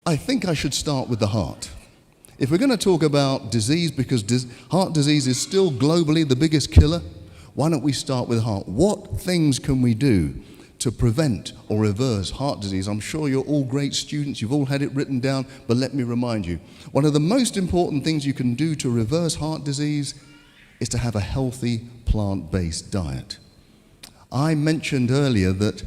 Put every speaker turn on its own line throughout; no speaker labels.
I think I should start with the heart. If we're going to talk about disease, because heart disease is still globally the biggest killer, why don't we start with heart? What things can we do to prevent or reverse heart disease? I'm sure you're all great students, you've all had it written down, but let me remind you, one of the most important things you can do to reverse heart disease is to have a healthy plant-based diet. I mentioned earlier that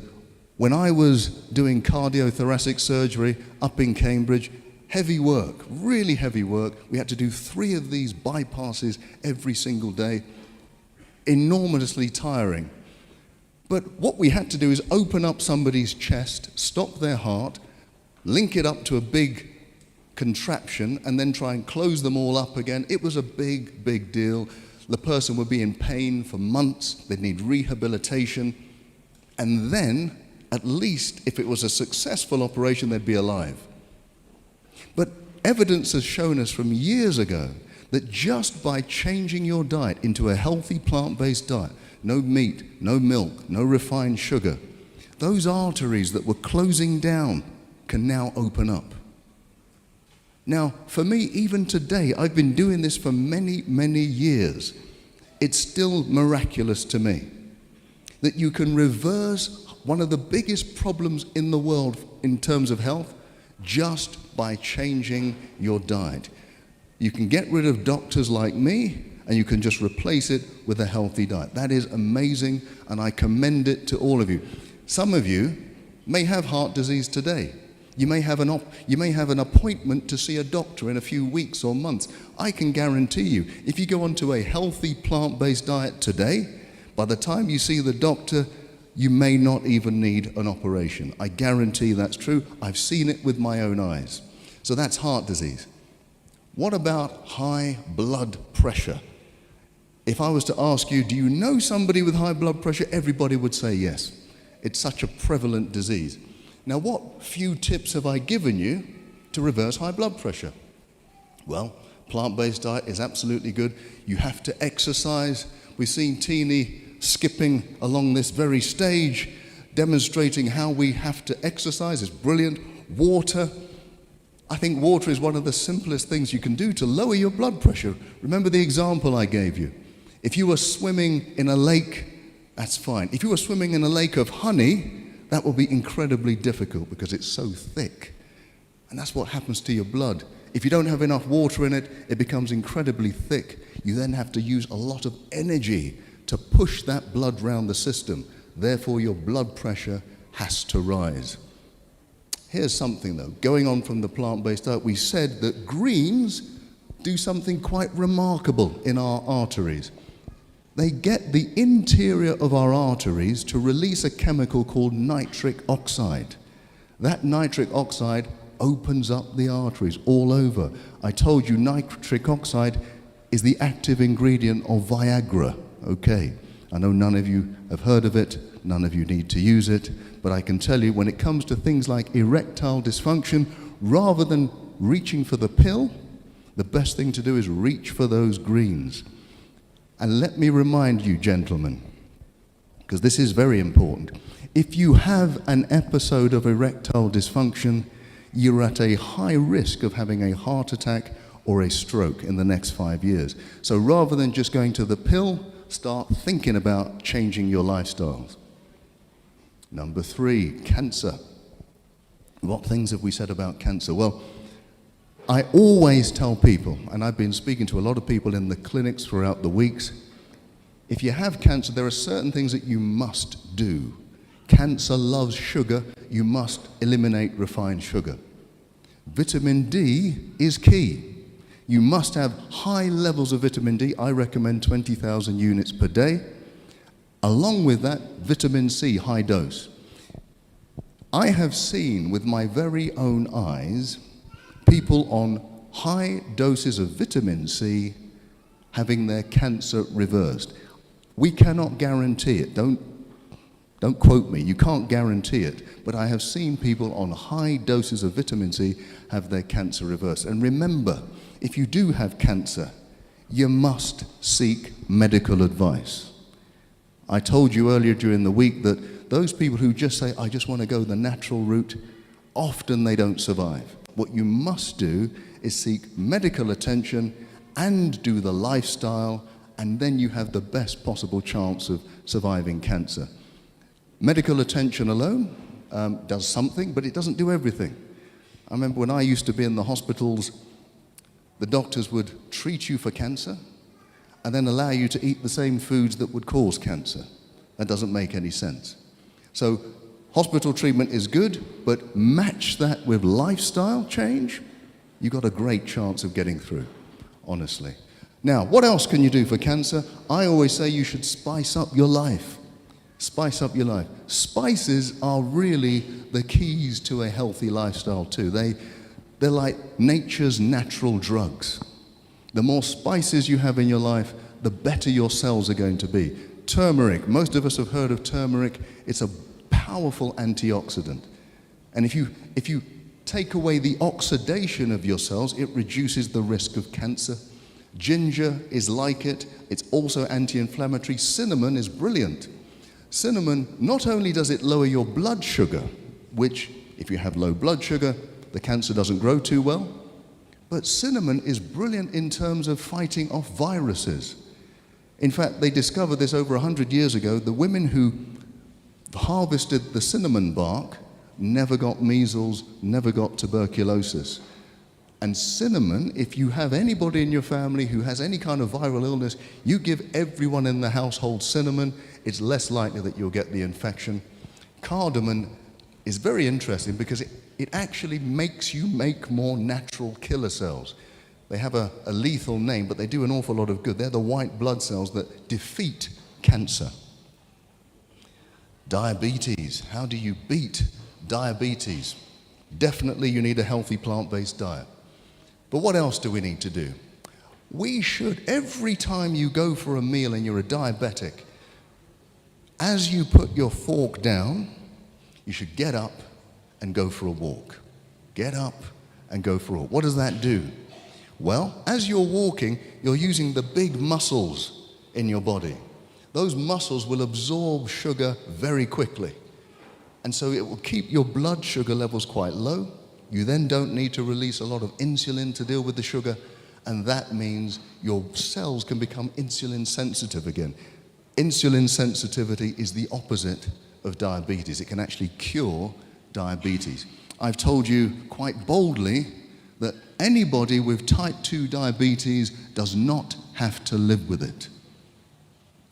when I was doing cardiothoracic surgery up in Cambridge, heavy work, really heavy work. We had to do 3 of these bypasses every single day, enormously tiring. But what we had to do is open up somebody's chest, stop their heart, link it up to a big contraption, and then try and close them all up again. It was a big, big deal. The person would be in pain for months. They'd need rehabilitation. And then, at least, if it was a successful operation, they'd be alive. But evidence has shown us from years ago that just by changing your diet into a healthy plant-based diet, no meat, no milk, no refined sugar, those arteries that were closing down can now open up. Now, for me, even today, I've been doing this for many, many years. It's still miraculous to me that you can reverse one of the biggest problems in the world in terms of health just by changing your diet. You can get rid of doctors like me, and you can just replace it with a healthy diet. That is amazing, and I commend it to all of you. Some of you may have heart disease today. You may have an appointment to see a doctor in a few weeks or months. I can guarantee you, if you go onto a healthy plant-based diet today, by the time you see the doctor, you may not even need an operation. I guarantee that's true. I've seen it with my own eyes. So that's heart disease. What about high blood pressure? If I was to ask you, do you know somebody with high blood pressure? Everybody would say yes. It's such a prevalent disease. Now, what few tips have I given you to reverse high blood pressure? Well, plant-based diet is absolutely good. You have to exercise. We've seen Teeny skipping along this very stage, demonstrating how we have to exercise. It's brilliant. Water. I think water is one of the simplest things you can do to lower your blood pressure. Remember the example I gave you. If you were swimming in a lake, that's fine. If you were swimming in a lake of honey, that will be incredibly difficult because it's so thick. And that's what happens to your blood. If you don't have enough water in it, it becomes incredibly thick. You then have to use a lot of energy to push that blood around the system. Therefore, your blood pressure has to rise. Here's something though, going on from the plant-based diet, we said that greens do something quite remarkable in our arteries. They get the interior of our arteries to release a chemical called nitric oxide. That nitric oxide opens up the arteries all over. I told you nitric oxide is the active ingredient of Viagra. Okay, I know none of you have heard of it, none of you need to use it, but I can tell you when it comes to things like erectile dysfunction, rather than reaching for the pill, the best thing to do is reach for those greens. And let me remind you, gentlemen, because this is very important, if you have an episode of erectile dysfunction, you're at a high risk of having a heart attack or a stroke in the next 5 years. So rather than just going to the pill, start thinking about changing your lifestyles. Number 3, cancer. What things have we said about cancer? Well, I always tell people, and I've been speaking to a lot of people in the clinics throughout the weeks, if you have cancer, there are certain things that you must do. Cancer loves sugar. You must eliminate refined sugar. Vitamin D is key. You must have high levels of vitamin D. I recommend 20,000 units per day. Along with that, vitamin C, high dose. I have seen with my very own eyes people on high doses of vitamin C having their cancer reversed. We cannot guarantee it. Don't quote me. You can't guarantee it. But I have seen people on high doses of vitamin C have their cancer reversed. And remember, if you do have cancer, you must seek medical advice. I told you earlier during the week that those people who just say, I just want to go the natural route, often they don't survive. What you must do is seek medical attention and do the lifestyle, and then you have the best possible chance of surviving cancer. Medical attention alone does something, but it doesn't do everything. I remember when I used to be in the hospitals, the doctors would treat you for cancer and then allow you to eat the same foods that would cause cancer. That doesn't make any sense. So hospital treatment is good, but match that with lifestyle change, you've got a great chance of getting through, honestly. Now, what else can you do for cancer? I always say you should spice up your life. Spice up your life. Spices are really the keys to a healthy lifestyle too. They're like nature's natural drugs. The more spices you have in your life, the better your cells are going to be. Turmeric, most of us have heard of turmeric. It's a powerful antioxidant. And if you take away the oxidation of your cells, it reduces the risk of cancer. Ginger is like it. It's also anti-inflammatory. Cinnamon is brilliant. Cinnamon, not only does it lower your blood sugar, which if you have low blood sugar, the cancer doesn't grow too well, but cinnamon is brilliant in terms of fighting off viruses. In fact, they discovered this over 100 years ago. The women who harvested the cinnamon bark never got measles, never got tuberculosis. And cinnamon, if you have anybody in your family who has any kind of viral illness, you give everyone in the household cinnamon, it's less likely that you'll get the infection. Cardamom is very interesting because it actually makes you make more natural killer cells. They have a lethal name, but they do an awful lot of good. They're the white blood cells that defeat cancer. Diabetes. How do you beat diabetes? Definitely you need a healthy plant-based diet. But what else do we need to do? We should, every time you go for a meal and you're a diabetic, as you put your fork down, you should get up and go for a walk. Get up and go for a walk. What does that do? Well, as you're walking, you're using the big muscles in your body. Those muscles will absorb sugar very quickly. And so it will keep your blood sugar levels quite low. You then don't need to release a lot of insulin to deal with the sugar, and that means your cells can become insulin sensitive again. Insulin sensitivity is the opposite of diabetes. It can actually cure diabetes. I've told you quite boldly that anybody with type 2 diabetes does not have to live with it.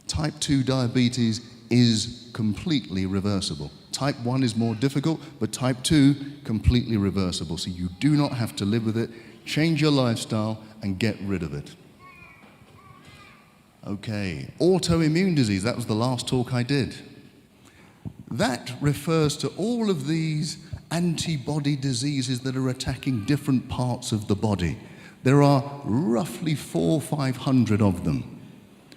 Type 2 diabetes is completely reversible. Type 1 is more difficult, but type 2, completely reversible. So you do not have to live with it. Change your lifestyle and get rid of it. Okay, autoimmune disease, that was the last talk I did. That refers to all of these antibody diseases that are attacking different parts of the body. There are roughly 400 or 500 of them.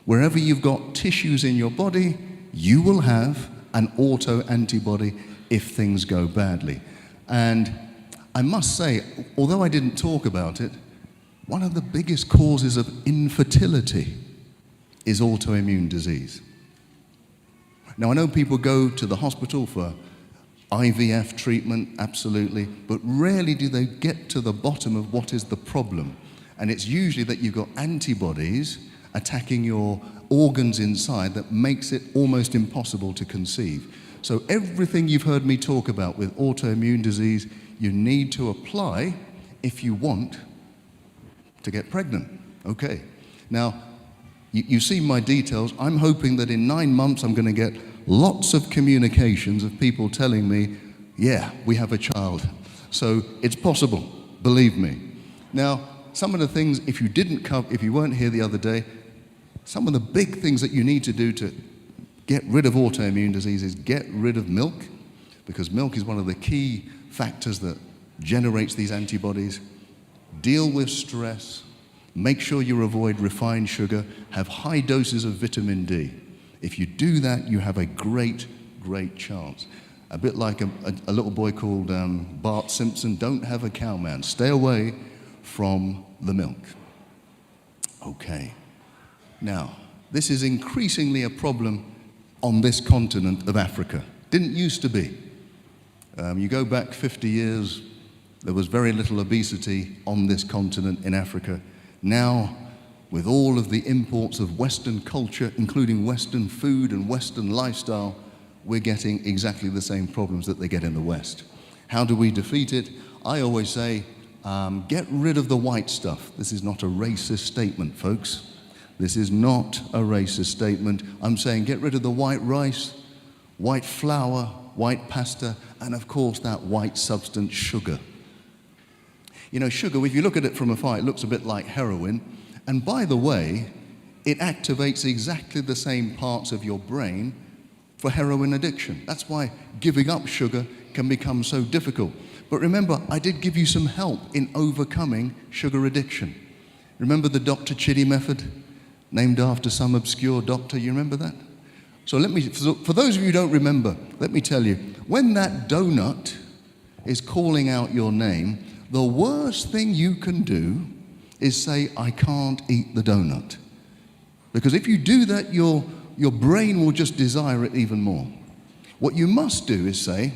Wherever you've got tissues in your body, you will have an auto-antibody if things go badly. And I must say, although I didn't talk about it, one of the biggest causes of infertility is autoimmune disease. Now, I know people go to the hospital for IVF treatment, absolutely, but rarely do they get to the bottom of what is the problem. And it's usually that you've got antibodies attacking your organs inside that makes it almost impossible to conceive. So everything you've heard me talk about with autoimmune disease, you need to apply if you want to get pregnant. Okay. Now, you see my details. I'm hoping that in 9 months I'm going to get lots of communications of people telling me, yeah, we have a child. So it's possible, believe me. Now, some of the things, if you weren't here the other day, some of the big things that you need to do to get rid of autoimmune disease is get rid of milk, because milk is one of the key factors that generates these antibodies. Deal with stress. Make sure you avoid refined sugar. Have high doses of vitamin D. If you do that, you have a great, great chance. A bit like a little boy called Bart Simpson, don't have a cow man. Stay away from the milk. Okay. Now, this is increasingly a problem on this continent of Africa. Didn't used to be. You go back 50 years, there was very little obesity on this continent in Africa. Now, with all of the imports of Western culture, including Western food and Western lifestyle, we're getting exactly the same problems that they get in the West. How do we defeat it? I always say, get rid of the white stuff. This is not a racist statement, folks. This is not a racist statement. I'm saying get rid of the white rice, white flour, white pasta, and of course that white substance, sugar. You know, sugar, if you look at it from afar, it looks a bit like heroin. And by the way, it activates exactly the same parts of your brain for heroin addiction. That's why giving up sugar can become so difficult. But remember, I did give you some help in overcoming sugar addiction. Remember the Dr. Chitty method, named after some obscure doctor? You remember that? So for those of you who don't remember, let me tell you, when that donut is calling out your name, the worst thing you can do is say, I can't eat the donut. Because if you do that, your brain will just desire it even more. What you must do is say,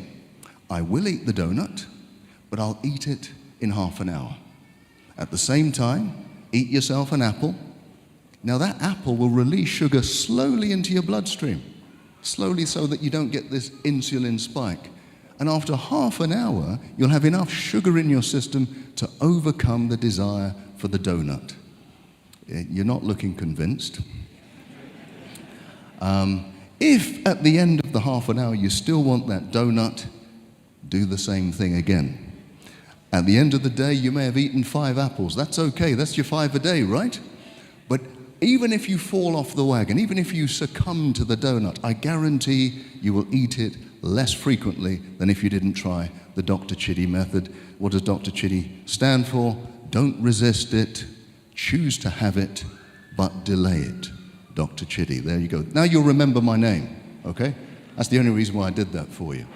I will eat the donut, but I'll eat it in half an hour. At the same time, eat yourself an apple. Now that apple will release sugar slowly into your bloodstream, slowly so that you don't get this insulin spike. And after half an hour, you'll have enough sugar in your system to overcome the desire for the donut. You're not looking convinced. If at the end of the half an hour you still want that donut, do the same thing again. At the end of the day, you may have eaten 5 apples. That's okay, that's your 5 a day, right? But even if you fall off the wagon, even if you succumb to the donut, I guarantee you will eat it less frequently than if you didn't try the Dr. Chitty method. What does Dr. Chitty stand for? Don't resist it, choose to have it, but delay it. Dr. Chitty, there you go. Now you'll remember my name, okay? That's the only reason why I did that for you.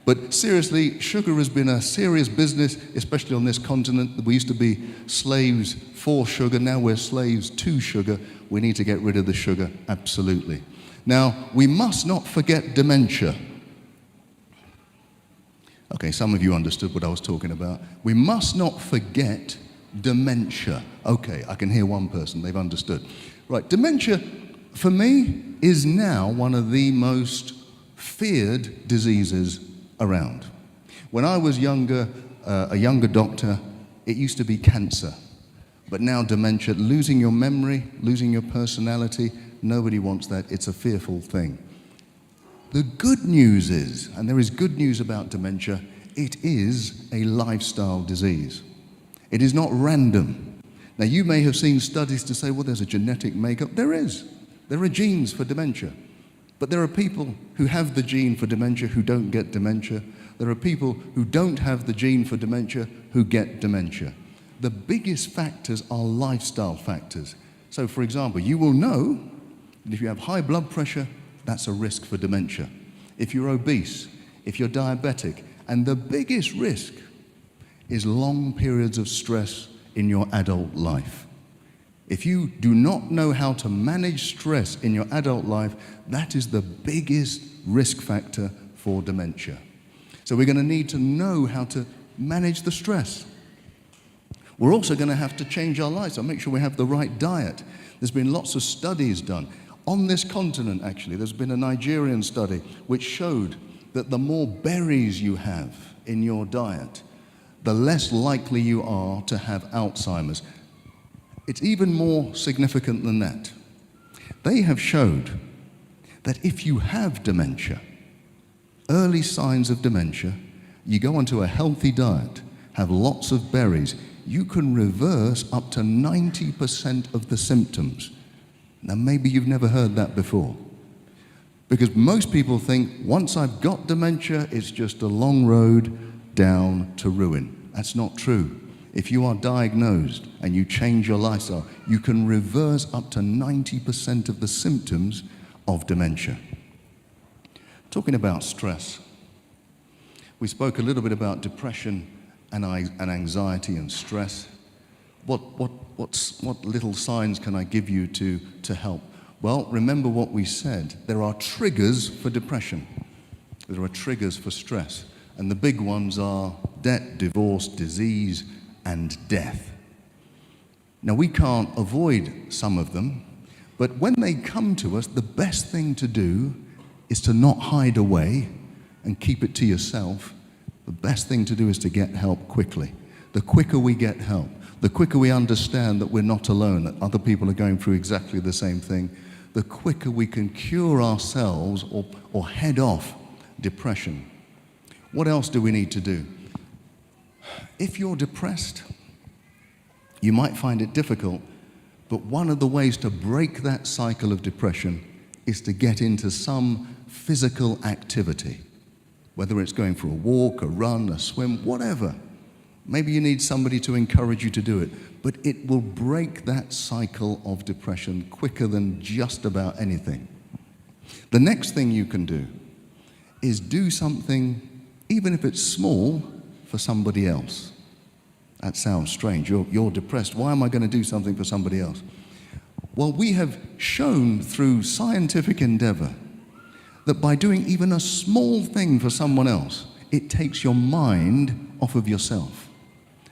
But seriously, sugar has been a serious business, especially on this continent. We used to be slaves for sugar, now we're slaves to sugar. We need to get rid of the sugar, absolutely. Now, we must not forget dementia. Okay, some of you understood what I was talking about. We must not forget dementia. Okay, I can hear one person, they've understood. Right, dementia, for me, is now one of the most feared diseases around. When I was younger, a younger doctor, it used to be cancer. But now dementia, losing your memory, losing your personality, nobody wants that. It's a fearful thing. The good news is, and there is good news about dementia, it is a lifestyle disease. It is not random. Now you may have seen studies to say, well, there's a genetic makeup. There is. There are genes for dementia. But there are people who have the gene for dementia who don't get dementia. There are people who don't have the gene for dementia who get dementia. The biggest factors are lifestyle factors. So for example, you will know that if you have high blood pressure, that's a risk for dementia. If you're obese, if you're diabetic, and the biggest risk is long periods of stress in your adult life. If you do not know how to manage stress in your adult life, that is the biggest risk factor for dementia. So we're going to need to know how to manage the stress. We're also going to have to change our lifestyle, make sure we have the right diet. There's been lots of studies done. On this continent, actually, there's been a Nigerian study which showed that the more berries you have in your diet, the less likely you are to have Alzheimer's. It's even more significant than that. They have showed that if you have dementia, early signs of dementia, you go onto a healthy diet, have lots of berries, you can reverse up to 90% of the symptoms. Now maybe you've never heard that before. Because most people think, once I've got dementia, it's just a long road down to ruin. That's not true. If you are diagnosed and you change your lifestyle, you can reverse up to 90% of the symptoms of dementia. Talking about stress, we spoke a little bit about depression and anxiety and stress. What little signs can I give you to help? Well, remember what we said. There are triggers for depression. There are triggers for stress. And the big ones are debt, divorce, disease, and death. Now, we can't avoid some of them, but when they come to us, the best thing to do is to not hide away and keep it to yourself. The best thing to do is to get help quickly. The quicker we get help, the quicker we understand that we're not alone, that other people are going through exactly the same thing, the quicker we can cure ourselves or head off depression. What else do we need to do? If you're depressed, you might find it difficult, but one of the ways to break that cycle of depression is to get into some physical activity, whether it's going for a walk, a run, a swim, whatever. Maybe you need somebody to encourage you to do it, but it will break that cycle of depression quicker than just about anything. The next thing you can do is do something, even if it's small, for somebody else. That sounds strange. You're depressed. Why am I going to do something for somebody else? Well, we have shown through scientific endeavor that by doing even a small thing for someone else, it takes your mind off of yourself.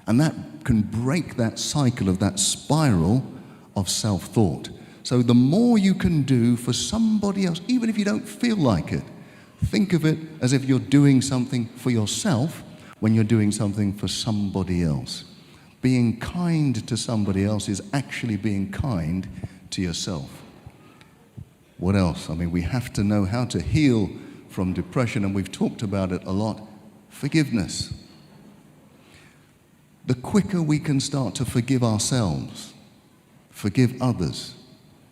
And that can break that cycle of that spiral of self-thought. So the more you can do for somebody else, even if you don't feel like it, think of it as if you're doing something for yourself when you're doing something for somebody else. Being kind to somebody else is actually being kind to yourself. What else? I mean, we have to know how to heal from depression, and we've talked about it a lot. Forgiveness. The quicker we can start to forgive ourselves, forgive others,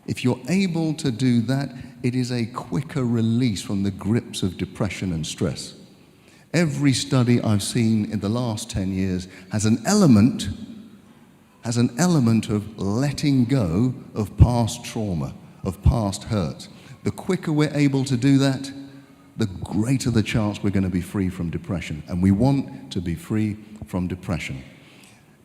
if you're able to do that, it is a quicker release from the grips of depression and stress. Every study I've seen in the last 10 years has an element of letting go of past trauma, of past hurt. The quicker we're able to do that, the greater the chance we're going to be free from depression. And we want to be free from depression.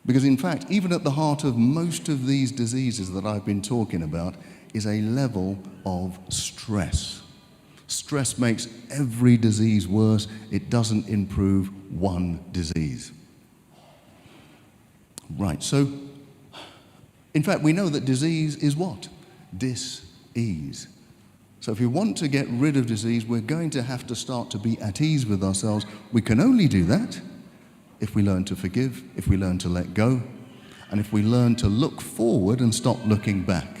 Because in fact, even at the heart of most of these diseases that I've been talking about is a level of stress. Stress makes every disease worse. It doesn't improve one disease. Right, so in fact, we know that disease is what? Dis-ease. So if we want to get rid of disease, we're going to have to start to be at ease with ourselves. We can only do that if we learn to forgive, if we learn to let go, and if we learn to look forward and stop looking back.